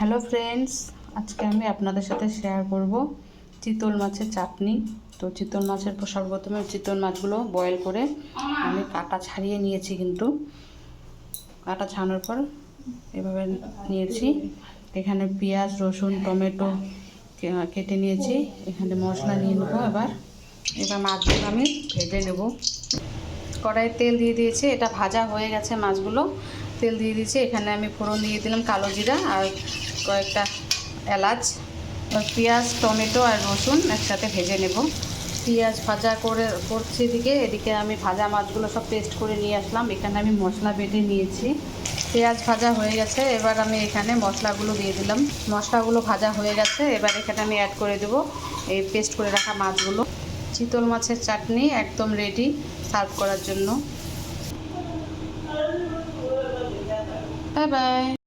Hello friends, আজকে আমি আপনাদের সাথে শেয়ার করব চিতল মাছের চাটনি। তো চিতল মাছের সর্বপ্রথমে চিতল মাছগুলো বয়েল করে আমি কাটা ছাড়িয়ে নিয়েছি, কিন্তু কাটা ছাড়ানোর পর এভাবে নিয়েছি। এখানে পেঁয়াজ, রসুন, টমেটো কেটে নিয়েছি। এখানে মশলা নিয়ে নেবো। এবার মাছগুলো আমি ভেজে নেব। কড়াইয়ে তেল দিয়ে দিয়েছি, এটা ভাজা হয়ে গেছে মাছগুলো। তেল দিয়ে দিয়েছি, এখানে আমি ফোড়ন দিয়ে দিলাম কালো জিরা আর কয়েকটা এলাচ। পেঁয়াজ, টমেটো আর রসুন একসাথে ভেজে নেব। পেঁয়াজ ভাজা করছি এদিকে আমি ভাজা মাছগুলো সব পেস্ট করে নিয়ে আসলাম। এখানে আমি মশলা বেটে নিয়েছি। পেঁয়াজ ভাজা হয়ে গেছে, এবার আমি এখানে মশলাগুলো দিয়ে দিলাম। মশলাগুলো ভাজা হয়ে গেছে, এবার এখানে আমি অ্যাড করে দেবো এই পেস্ট করে রাখা মাছগুলো। চিতল মাছের চাটনি একদম রেডি সার্ভ করার জন্য। Bye bye.